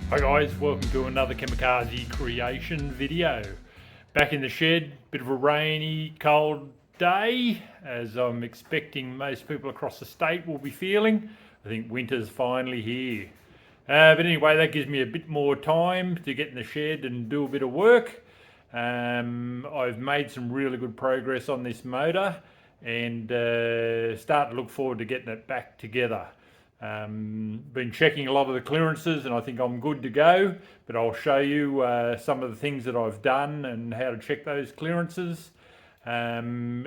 Hi guys, welcome to another KamicarzCreations video. Back in the shed, bit of a rainy, cold day, as I'm expecting most people across the state will be feeling. I think winter's finally here. But anyway, that gives me a bit more time to get in the shed and do a bit of work. I've made some really good progress on this motor and start to look forward to getting it back together. Been checking a lot of the clearances and I think I'm good to go, but I'll show you some of the things that I've done and how to check those clearances. I'm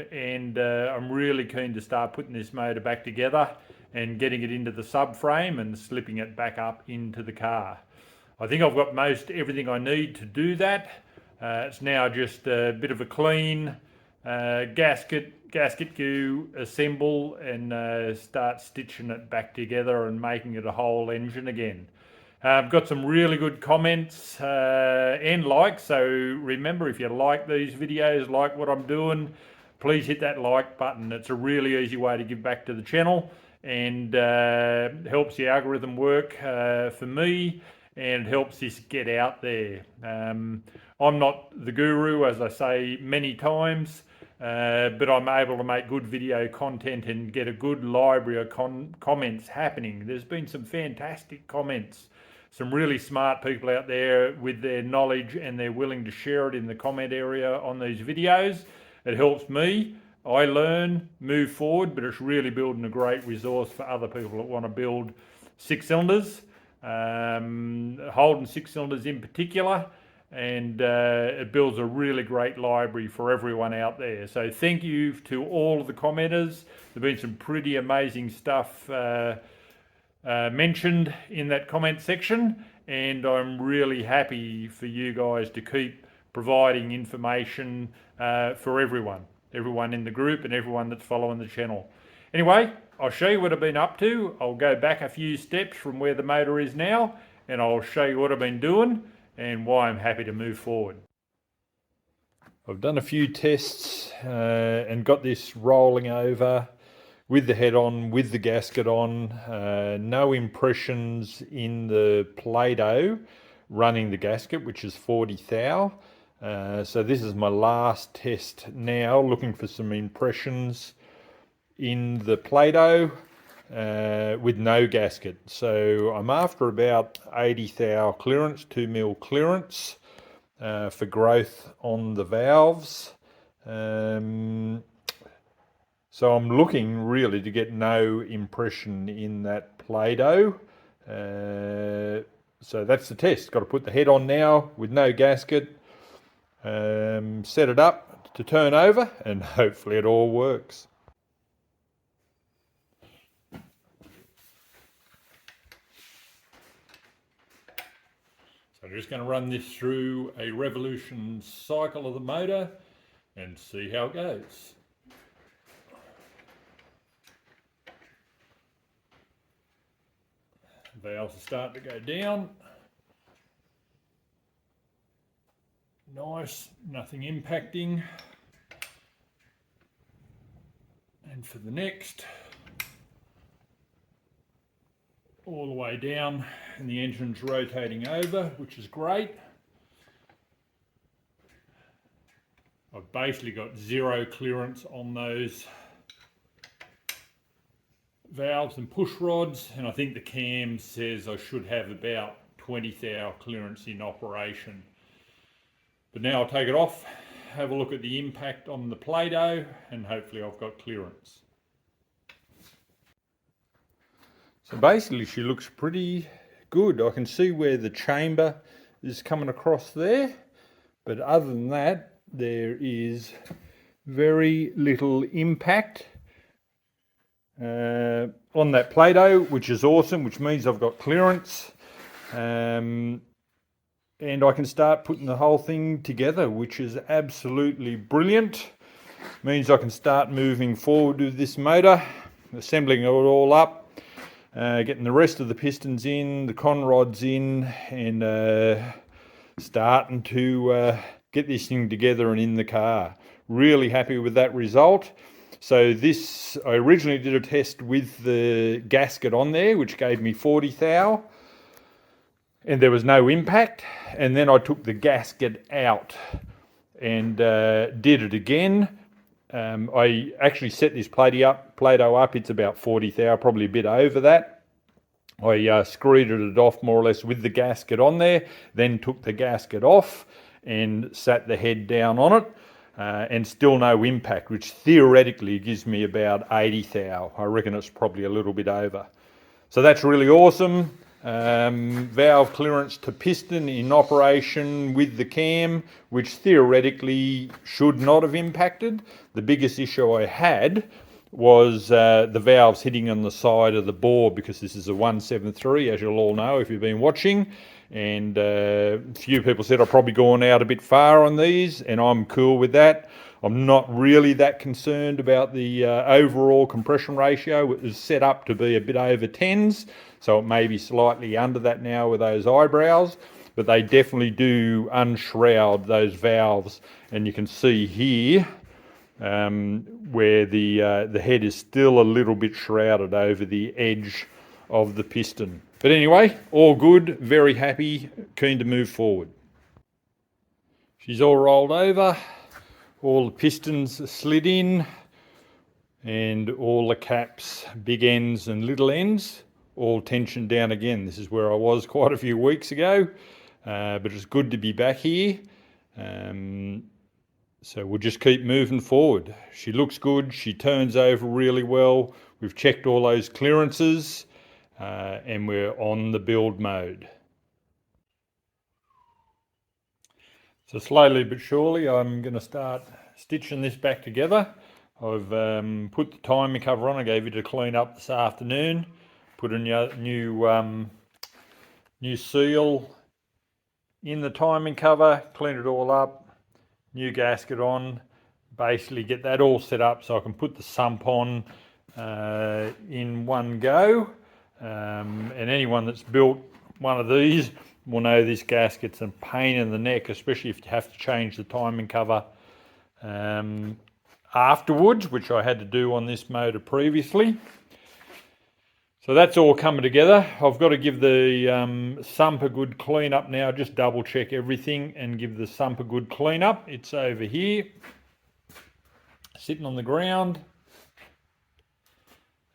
really keen to start putting this motor back together and getting it into the subframe and slipping it back up into the car. I think I've got most everything I need to do that. It's now just a bit of a clean, gasket goo, assemble and start stitching it back together and making it a whole engine again. I've got some really good comments and likes, so remember, if you like these videos, like what I'm doing, please hit that like button. It's a really easy way to give back to the channel and helps the algorithm work for me and helps this get out there. I'm not the guru, as I say many times, but I'm able to make good video content and get a good library of comments happening. There's been some fantastic comments, some really smart people out there with their knowledge, and they're willing to share it in the comment area on these videos. It helps me. I learn, move forward, but it's really building a great resource for other people that want to build 6 cylinders, Holden 6 cylinders in particular. And it builds a really great library for everyone out there. So thank you to all of the commenters. There's been some pretty amazing stuff mentioned in that comment section, and I'm really happy for you guys to keep providing information for everyone in the group and everyone that's following the channel. Anyway, I'll show you what I've been up to. I'll go back a few steps from where the motor is now, and I'll show you what I've been doing and why I'm happy to move forward. I've done a few tests and got this rolling over with the head on, with the gasket on, no impressions in the Play-Doh running the gasket, which is 40 thou. So this is my last test now, looking for some impressions in the Play-Doh with no gasket. So I'm after about 80 thou clearance, 2 mil clearance for growth on the valves. So I'm looking really to get no impression in that Play-Doh. So that's the test. Got to put the head on now with no gasket, set it up to turn over, and hopefully it all works. So I'm just going to run this through a revolution cycle of the motor and see how it goes. Valves are starting to go down. Nice, nothing impacting. And for the next, all the way down, and the engine's rotating over, which is great. I've basically got 0 clearance on those valves and push rods, and I think the cam says I should have about 20 thou clearance in operation. But now I'll take it off, have a look at the impact on the Play-Doh, and hopefully I've got clearance. So basically she looks pretty good. I can see where the chamber is coming across there, but other than that there is very little impact on that Play-Doh, which is awesome, which means I've got clearance, and I can start putting the whole thing together, which is absolutely brilliant. Means I can start moving forward with this motor, assembling it all up, getting the rest of the pistons in, the con rods in, and starting to get this thing together and in the car. Really happy with that result. So this, I originally did a test with the gasket on there, which gave me 40 thou. and there was no impact. And then I took the gasket out and did it again. I actually set this Play-Doh up. It's about 40 thou, probably a bit over that. I screwed it off more or less with the gasket on there, then took the gasket off and sat the head down on it, and still no impact, which theoretically gives me about 80 thou. I reckon it's probably a little bit over. So that's really awesome. Valve clearance to piston in operation with the cam, which theoretically should not have impacted. The biggest issue I had was the valves hitting on the side of the bore, because this is a 173, as you'll all know if you've been watching. And a few people said I've probably gone out a bit far on these, and I'm cool with that. I'm not really that concerned about the overall compression ratio. It was set up to be a bit over 10s, so it may be slightly under that now with those eyebrows, but they definitely do unshroud those valves. And you can see here where the head is still a little bit shrouded over the edge of the piston. But anyway, all good, very happy, keen to move forward. She's all rolled over, all the pistons slid in, and all the caps, big ends and little ends, all tensioned down again. This is where I was quite a few weeks ago, but it's good to be back here. So we'll just keep moving forward. She looks good, she turns over really well. We've checked all those clearances, and we're on the build mode. So slowly but surely I'm going to start stitching this back together. I've put the timing cover on. I gave it a clean up this afternoon. Put a new seal in the timing cover, cleaned it all up, new gasket on, basically get that all set up so I can put the sump on in one go. And anyone that's built one of these will know this gasket's a pain in the neck, especially if you have to change the timing cover afterwards, which I had to do on this motor previously. So that's all coming together. I've got to give the sump a good clean up now, just double check everything and give the sump a good clean up. It's over here, sitting on the ground.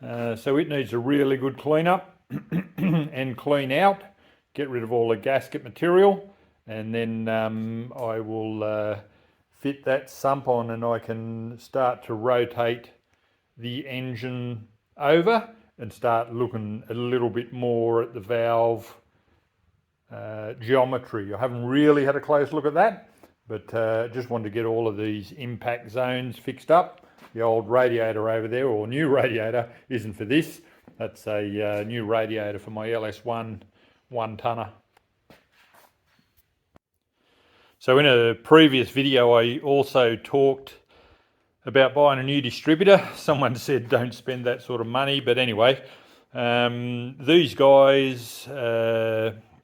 So it needs a really good clean up and clean out, get rid of all the gasket material, and then I will fit that sump on, and I can start to rotate the engine over and start looking a little bit more at the valve geometry. I haven't really had a close look at that, but just wanted to get all of these impact zones fixed up. The old radiator over there, or new radiator, isn't for this. That's a new radiator for my LS1 one-tonner. So in a previous video I also talked about buying a new distributor. Someone said don't spend that sort of money, but anyway, these guys,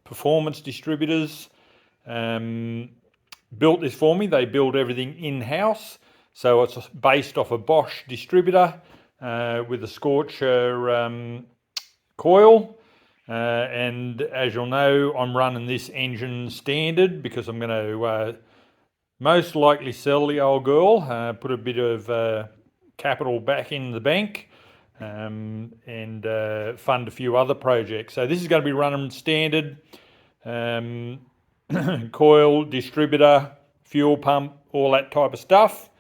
Performance Distributors, built this for me. They build everything in-house, so it's based off a Bosch distributor with a Scorcher coil. And as you'll know, I'm running this engine standard because I'm going to most likely sell the old girl, put a bit of capital back in the bank, and fund a few other projects. So this is going to be running standard, coil, distributor, fuel pump, all that type of stuff.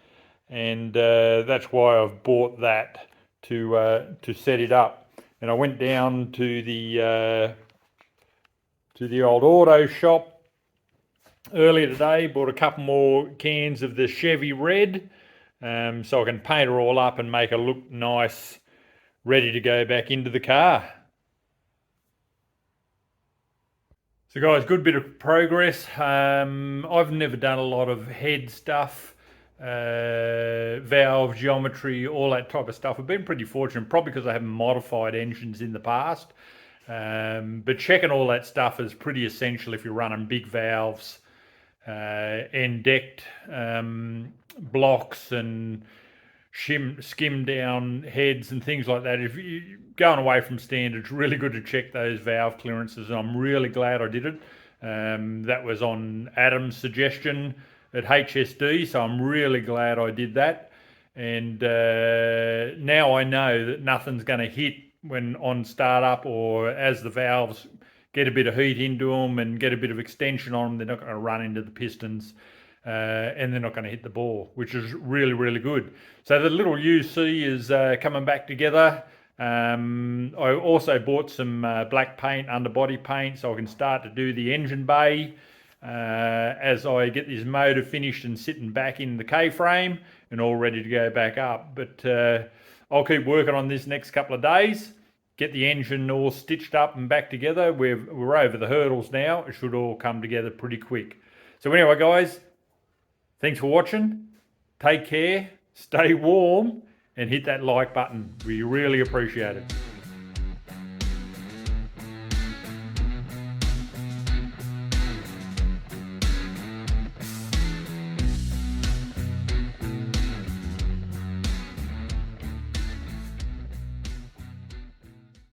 And that's why I've bought that to set it up. And I went down to the old auto shop earlier today, bought a couple more cans of the Chevy Red, so I can paint her all up and make her look nice, ready to go back into the car. So guys, good bit of progress. I've never done a lot of head stuff, valve geometry, all that type of stuff. I've been pretty fortunate, probably because I haven't modified engines in the past. But checking all that stuff is pretty essential if you're running big valves, end decked blocks, and skim down heads and things like that. If you're going away from standard, it's really good to check those valve clearances, and I'm really glad I did it. That was on Adam's suggestion at HSD, so I'm really glad I did that. And now I know that nothing's going to hit when on startup, or as the valves get a bit of heat into them and get a bit of extension on them, they're not going to run into the pistons. And they're not going to hit the ball, which is really, really good. So the little UC is coming back together. I also bought some black paint, underbody paint, so I can start to do the engine bay as I get this motor finished and sitting back in the K-frame and all ready to go back up. But I'll keep working on this next couple of days, get the engine all stitched up and back together. We're over the hurdles now. It should all come together pretty quick. So anyway, guys, thanks for watching. Take care, stay warm, and hit that like button. We really appreciate it.